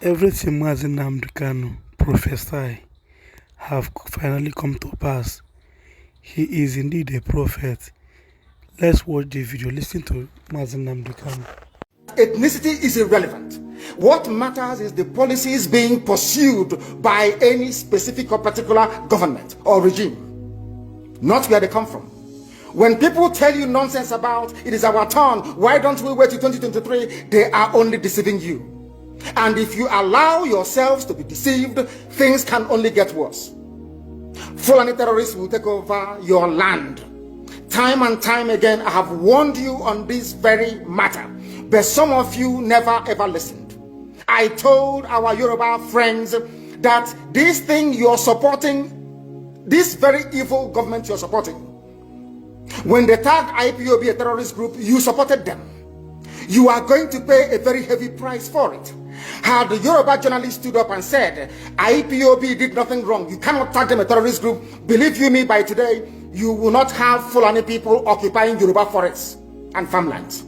Everything Mazi Nnamdi kanu prophesy have finally come to pass. He is indeed a prophet. Let's watch the video. Listen to Mazi Nnamdi kanu. Ethnicity is irrelevant. What matters is the policies being pursued by any specific or particular government or regime, not where they come from. When people tell you nonsense about it is our turn, why don't we wait till 2023, they are only deceiving you. And if you allow yourselves to be deceived, things can only get worse. Fulani terrorists will take over your land. Time and time again, I have warned you on this very matter, but some of you never ever listened. I told our Yoruba friends that this thing you're supporting, this very evil government you're supporting, when they tagged IPOB a terrorist group, you supported them. You are going to pay a very heavy price for it. Had the Yoruba journalist stood up and said, IPOB did nothing wrong, you cannot tag them a terrorist group, believe you me, by today, you will not have Fulani people occupying Yoruba forests and farmlands.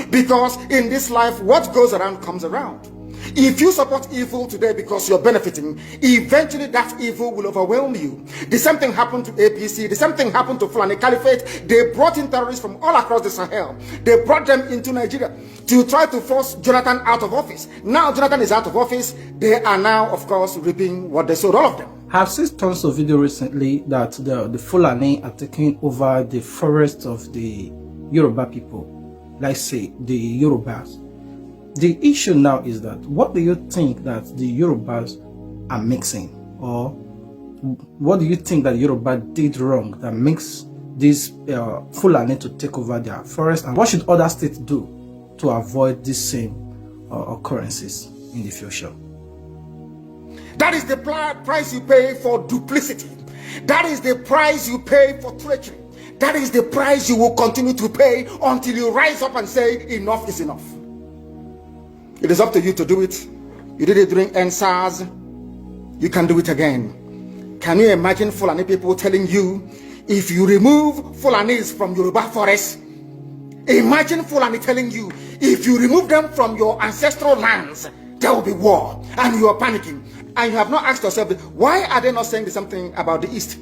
Because in this life, what goes around comes around. If you support evil today because you're benefiting, eventually that evil will overwhelm you. The same thing happened to APC, the same thing happened to Fulani Caliphate. They brought in terrorists from all across the Sahel. They brought them into Nigeria to try to force Jonathan out of office. Now Jonathan is out of office. They are now, of course, reaping what they sowed, all of them. I've seen tons of video recently that the Fulani are taking over the forests of the Yoruba people. Let's say the Yorubas. The issue now is that what do you think that the Yorubas are mixing, or what do you think that Yoruba did wrong that makes this Fulani to take over their forest, and what should other states do to avoid these same occurrences in the future? That is the price you pay for duplicity. That is the price you pay for treachery. That is the price you will continue to pay until you rise up and say enough is enough. It is up to you to do it. You did it during NSAS. You can do it again. Can you imagine Fulani people telling you, if you remove Fulanis from Yoruba forests, imagine Fulani telling you, if you remove them from your ancestral lands, there will be war, and you are panicking. And you have not asked yourself, why are they not saying the same thing about the East?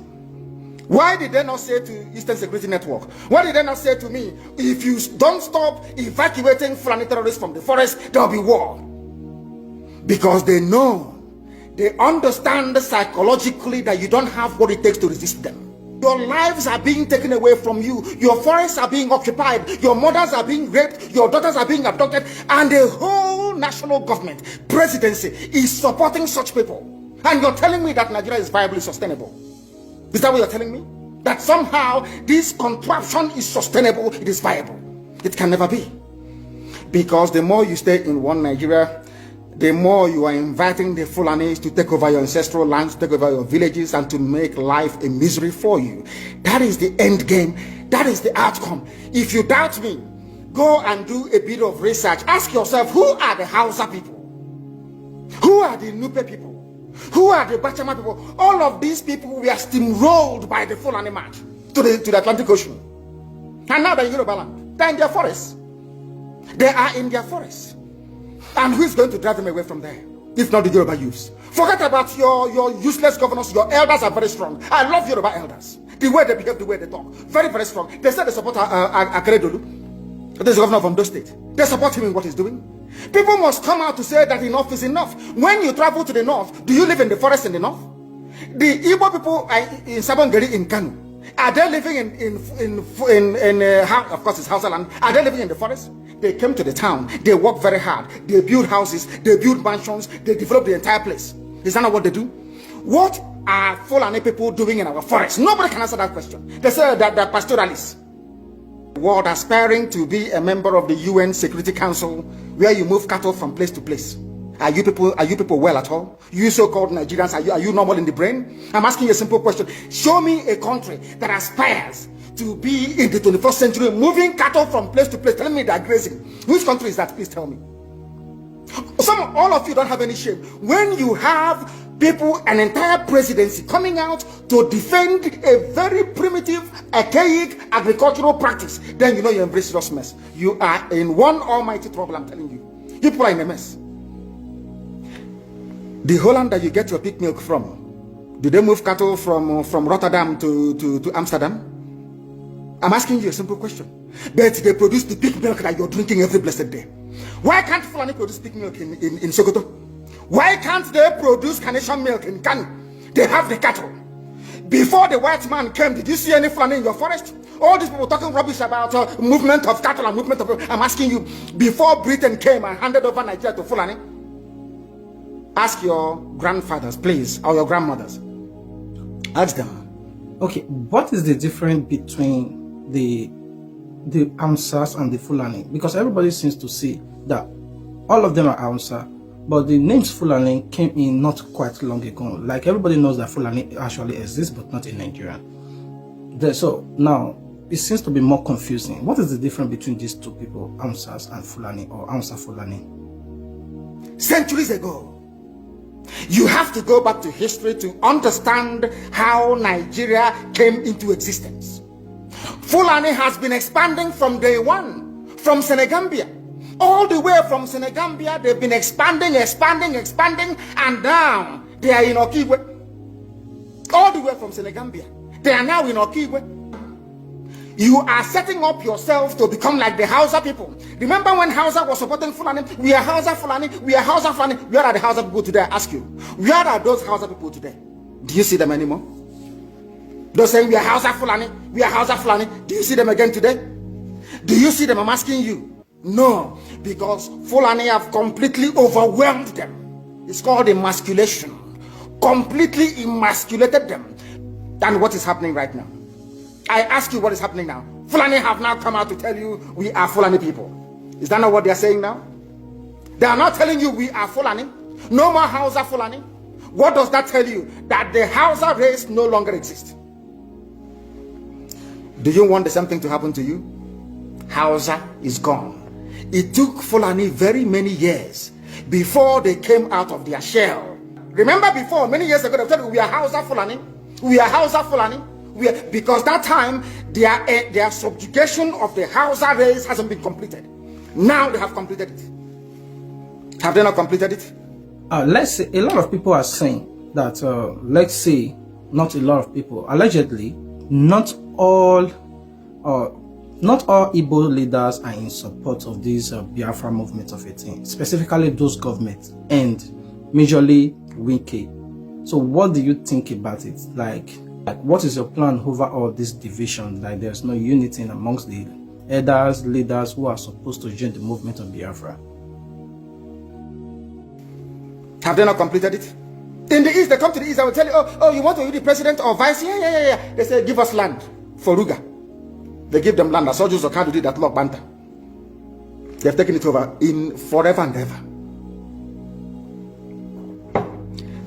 Why did they not say to Eastern Security Network? Why did they not say to me, if you don't stop evacuating Fulani terrorists from the forest, there will be war? Because they know, they understand psychologically that you don't have what it takes to resist them. Your lives are being taken away from you. Your forests are being occupied. Your mothers are being raped. Your daughters are being abducted. And the whole national government, presidency, is supporting such people. And you're telling me that Nigeria is viably sustainable. Is that what you're telling me? That somehow this contraption is sustainable, it is viable. It can never be. Because the more you stay in one Nigeria, the more you are inviting the Fulanis to take over your ancestral lands, to take over your villages, and to make life a misery for you. That is the end game. That is the outcome. If you doubt me, go and do a bit of research. Ask yourself, who are the Hausa people? Who are the Nupe people? Who are the Bachama people? All of these people were steamrolled by the Fulani march to the Atlantic Ocean. And now they're in Yoruba land. They're in their forests. They are in their forests. And who is going to drive them away from there? If not the Yoruba youths. Forget about your useless governors. Your elders are very strong. I love Yoruba elders. The way they behave, the way they talk. Very, very strong. They said they support Akeredolu. This is the governor of Ondo State. They support him in what he's doing. People must come out to say that enough is enough. When you travel to the north, do you live in the forest in the north? The Igbo people in Sabongeri in Kanu, are they living of course it's Hausa land, are they living in the forest? They came to the town, they work very hard, they build houses, they build mansions, they develop the entire place. Is that not what they do? What are Fulani people doing in our forest? Nobody can answer that question. They say that they're pastoralists. World aspiring to be a member of the UN Security Council, where you move cattle from place to place. Are you people well at all? You so-called Nigerians, are you normal in the brain? I'm asking you a simple question. Show me a country that aspires to be in the 21st century, moving cattle from place to place, telling me they're grazing. Which country is that? Please tell me. All of you don't have any shame. When you have people, an entire presidency coming out to defend a very primitive, archaic agricultural practice, then you know you embrace serious mess. You are in one almighty trouble, I'm telling you. People are in a mess. The Holland that you get your pig milk from, do they move cattle from Rotterdam to Amsterdam? I'm asking you a simple question. But they produce the pig milk that you're drinking every blessed day. Why can't Fulani produce pig milk in Sokoto? Why can't they produce carnation milk in Kanu? They have the cattle. Before the white man came, did you see any Fulani in your forest? All these people talking rubbish about movement of cattle and movement of... I'm asking you, before Britain came and handed over Nigeria to Fulani, ask your grandfathers, please, or your grandmothers. Ask them. Okay, what is the difference between the Hausas and the Fulani? Because everybody seems to see that all of them are Hausa, but the names Fulani came in not quite long ago. Like everybody knows that Fulani actually exists, but not in Nigeria. So now it seems to be more confusing. What is the difference between these two people, Hausas and Fulani, or Hausa Fulani? Centuries ago, you have to go back to history to understand how Nigeria came into existence. Fulani has been expanding from day one, from Senegambia. All the way from Senegambia, they've been expanding, and now they are in Okigwe. All the way from Senegambia, they are now in Okigwe. You are setting up yourself to become like the Hausa people. Remember when Hausa was supporting Fulani? We are Hausa Fulani, we are Hausa Fulani. Where are the Hausa people today? I ask you. Where are those Hausa people today? Do you see them anymore? Those saying we are Hausa Fulani, we are Hausa Fulani. Do you see them again today? Do you see them? I'm asking you. No, because Fulani have completely overwhelmed them. It's called emasculation. Completely emasculated them. And what is happening right now? I ask you, what is happening now? Fulani have now come out to tell you we are Fulani people. Is that not what they are saying now? They are not telling you we are Fulani. No more Hausa Fulani. What does that tell you? That the Hausa race no longer exists. Do you want the same thing to happen to you? Hausa is gone. It took Fulani very many years before they came out of their shell. Remember before, many years ago, they told you we are Hausa Fulani. We are Hausa Fulani. Because that time their subjugation of the Hausa race hasn't been completed. Now they have completed it. Have they not completed it? Let's say a lot of people are saying that, let's say not a lot of people, allegedly, not all Igbo leaders are in support of this Biafra movement of 18, specifically those governments and majorly Wike. So what do you think about it? Like what is your plan over all this division? Like there's no unity amongst the elders, leaders who are supposed to join the movement of Biafra. Have they not completed it? In the East, they come to the East, I will tell you, oh, you want to be the president or vice? Yeah. They say, give us land for Ruga. They give them land. I saw Joseph Kadu did that Lord Banta. They have taken it over in forever and ever.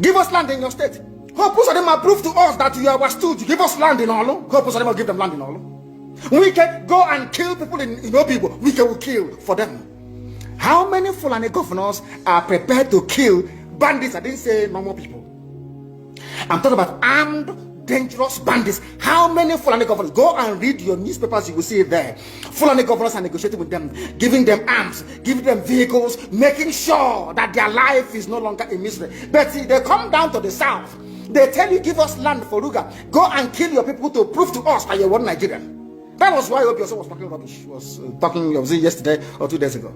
Give us land in your state. Hope most of them have proved to us that you are stood. You give us land in Olo. Hope most of them will give them land in Olo. We can go and kill people in Obibo. We can kill for them. How many Fulani governors are prepared to kill bandits? I didn't say normal people. I'm talking about armed, dangerous bandits. How many Fulani governors? Go and read your newspapers, you will see it there. Fulani governors are negotiating with them, giving them arms, giving them vehicles, making sure that their life is no longer in misery. But see, they come down to the south. They tell you, give us land for Ruga. Go and kill your people to prove to us that you're one Nigerian. That was why Obioso was talking rubbish. Was talking, was it yesterday or 2 days ago?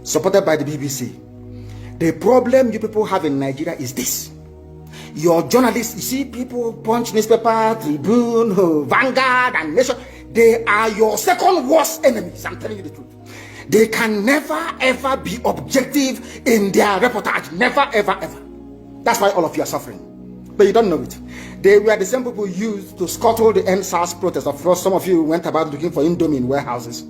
Supported by the BBC. The problem you people have in Nigeria is this. Your journalists, you see people, Punch newspaper, Tribune, Vanguard, and Nation, they are your second worst enemies. I'm telling you the truth. They can never ever be objective in their reportage. Never ever ever. That's why all of you are suffering. But you don't know it. They were the same people used to scuttle the NSAS protest. Of course, some of you went about looking for Indomie in warehouses.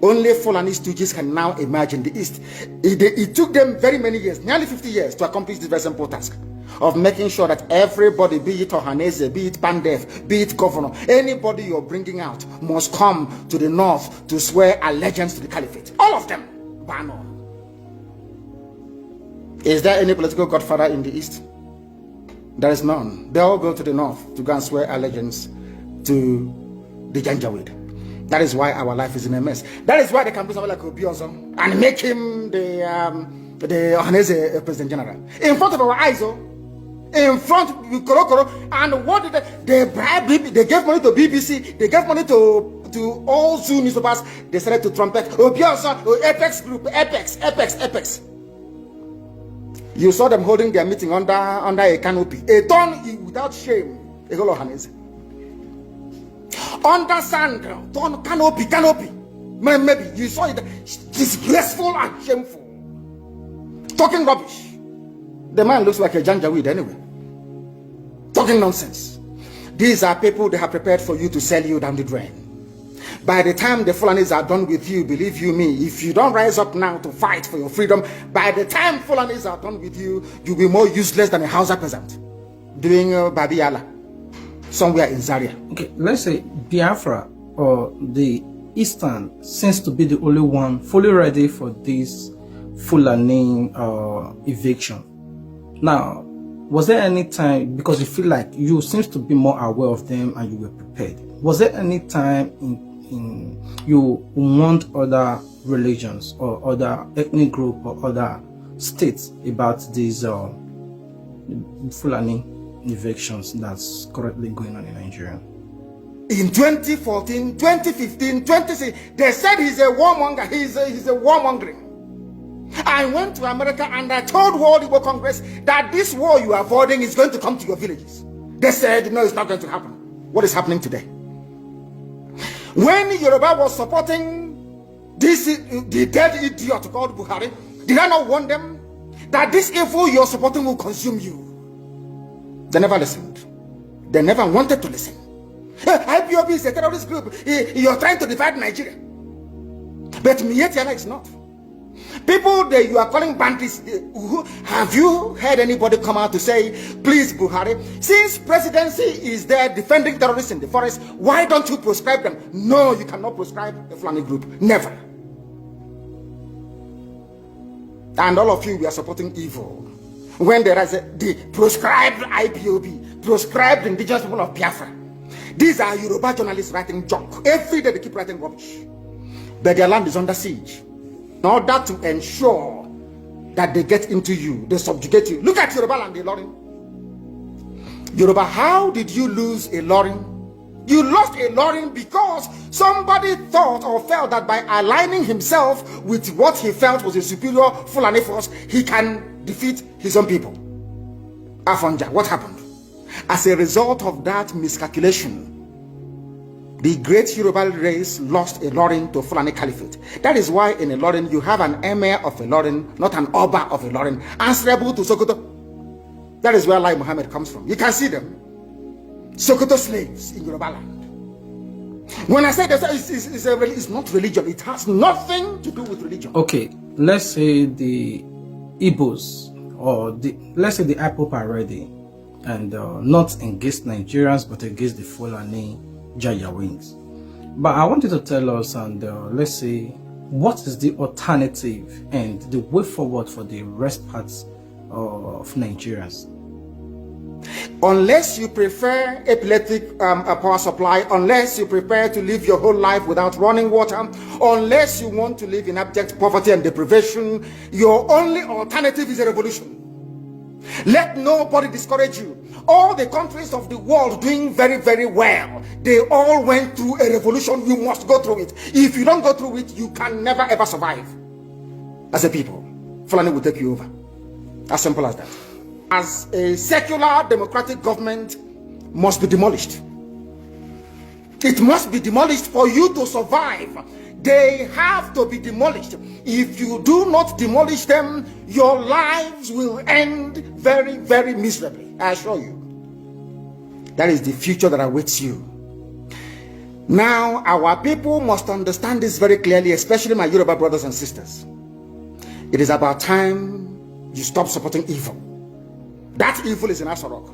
Only Fulani stooges can now emerge in the East. It took them very many years, nearly 50 years, to accomplish this very simple task of making sure that everybody, be it Ohanese, be it Pandef, be it governor, anybody you're bringing out must come to the north to swear allegiance to the caliphate. All of them. Ban on. Is there any political godfather in the East? There is none. They all go to the north to go and swear allegiance to the Janjaweed. That is why our life is in a mess. That is why they can put someone like Obioso and make him the the Ohanese President General. In front of our eyes, oh. In front, and what did they bribe? They gave money to BBC, they gave money to all Zoo newspapers. They started to trumpet, Apex Group, Apex. You saw them holding their meeting under a canopy, a ton without shame, a whole Ohanese. Under sand, ton canopy. Maybe you saw it, disgraceful and shameful. Talking rubbish. The man looks like a janjaweed anyway. Talking nonsense. These are people they have prepared for you to sell you down the drain. By the time the Fulanis are done with you, believe you me, if you don't rise up now to fight for your freedom, by the time Fulanis are done with you, you'll be more useless than a Hausa peasant doing Babiala somewhere in Zaria. Okay, let's say Biafra or the Eastern seems to be the only one fully ready for this Fulani eviction. Now, was there any time, because you feel like you seems to be more aware of them and you were prepared, was there any time in you warned other religions or other ethnic group or other states about these Fulani evictions that's currently going on in Nigeria? In 2014, 2015, 2016, they said he's a warmonger. He's a warmongering. I went to America and I told World Igbo Congress that this war you are avoiding is going to come to your villages. They said, no, it's not going to happen. What is happening today? When Yoruba was supporting the dead idiot called Buhari, did I not warn them that this evil you're supporting will consume you? They never listened. They never wanted to listen. IPOB is a terrorist group. You're trying to divide Nigeria. But Mietiala is not. People that you are calling bandits, have you heard anybody come out to say, please Buhari, since presidency is there defending terrorists in the forest, why don't you proscribe them? No, you cannot proscribe a Fulani group. Never. And all of you, we are supporting evil. When there is the proscribed IPOB, proscribed indigenous people of Biafra. These are Yoruba journalists writing junk. Every day they keep writing rubbish. But their land is under siege. In order to ensure that they get into you, they subjugate you. Look at Yoruba land, Ilorin. Yoruba, how did you lose Ilorin? You lost Ilorin because somebody thought or felt that by aligning himself with what he felt was a superior Fulani force, he can defeat his own people. Afonja, what happened? As a result of that miscalculation, the great Yoruba race lost Ilorin to Fulani Caliphate. That is why in Ilorin you have an emir of Ilorin, not an Oba of Ilorin, answerable to Sokoto. That is where Lai Muhammad comes from. You can see them. Sokoto slaves in Yoruba land. When I say that it's not religion, it has nothing to do with religion. Okay, let's say the Igbos or let's say the IPOB are ready and not against Nigerians but against the Fulani Jayawings. But I want you to tell us and let's say what is the alternative and the way forward for the rest parts of Nigerians? Unless you prefer epileptic power supply, unless you prefer to live your whole life without running water, unless you want to live in abject poverty and deprivation, your only alternative is a revolution. Let nobody discourage you. All the countries of the world doing very, very well, they all went through a revolution. You must go through it. If you don't go through it, you can never ever survive as a people. Fulani will take you over. As simple as that. As a secular democratic government must be demolished. It must be demolished for you to survive. They have to be demolished. If you do not demolish them, your lives will end very, very miserably. I assure you. That is the future that awaits you. Now, our people must understand this very clearly, especially my Yoruba brothers and sisters. It is about time you stop supporting evil. That evil is in Asarok.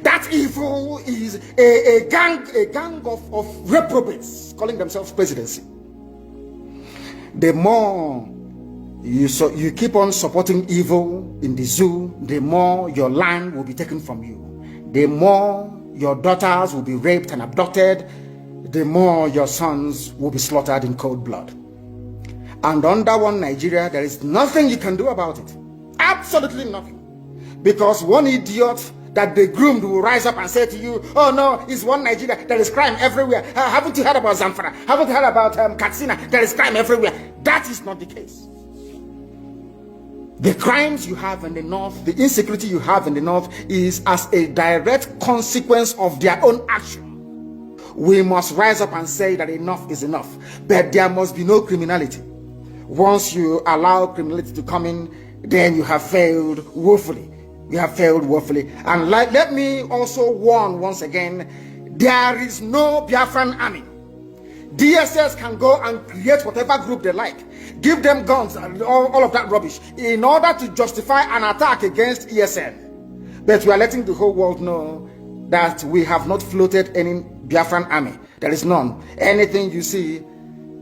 That evil is a gang of reprobates calling themselves presidency. The more you keep on supporting evil in the zoo, the more your land will be taken from you. The more your daughters will be raped and abducted, the more your sons will be slaughtered in cold blood. And under one Nigeria, there is nothing you can do about it. Absolutely nothing. Because one idiot that they groomed will rise up and say to you, oh no, it's one Nigeria, there is crime everywhere. Haven't you heard about Zamfara? Haven't you heard about Katsina? There is crime everywhere. That is not the case. The crimes you have in the north, the insecurity you have in the north is as a direct consequence of their own action. We must rise up and say that enough is enough. But there must be no criminality. Once you allow criminality to come in, then you have failed woefully. You have failed woefully. And let me also warn once again, there is no Biafran army. DSS can go and create whatever group they like, give them guns and all of that rubbish in order to justify an attack against ESN. But we are letting the whole world know that we have not floated any Biafran army. There is none. Anything you see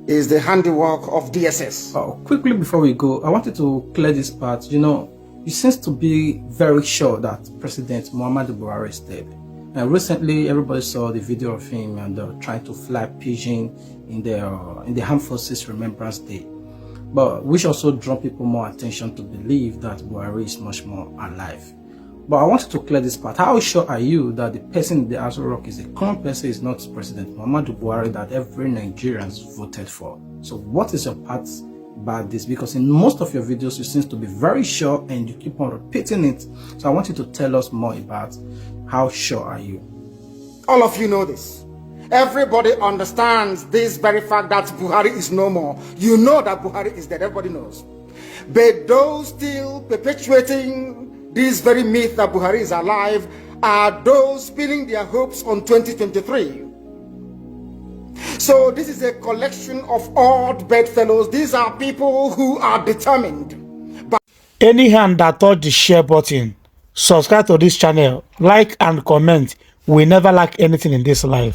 is the handiwork of DSS. Quickly before we go, I wanted to clear this part. You know, you seem to be very sure that President Muhammadu Buhari is dead. And recently, everybody saw the video of him and trying to fly pigeon in the Armed Forces Remembrance Day. But which also draw people more attention to believe that Buhari is much more alive. But I wanted to clear this part. How sure are you that the person in the Aso Rock is a current person, is not President Muhammadu Buhari that every Nigerian voted for? So what is your part about this? Because in most of your videos, you seem to be very sure and you keep on repeating it. So I want you to tell us more about how sure are you? All of you know this. Everybody understands this very fact that Buhari is no more. You know that Buhari is dead. Everybody knows. But those still perpetuating this very myth that Buhari is alive are those pinning their hopes on 2023. So this is a collection of odd bedfellows. These are people who are determined. Any hand that touch the share button, subscribe to this channel, like and comment. We never lack anything in this life.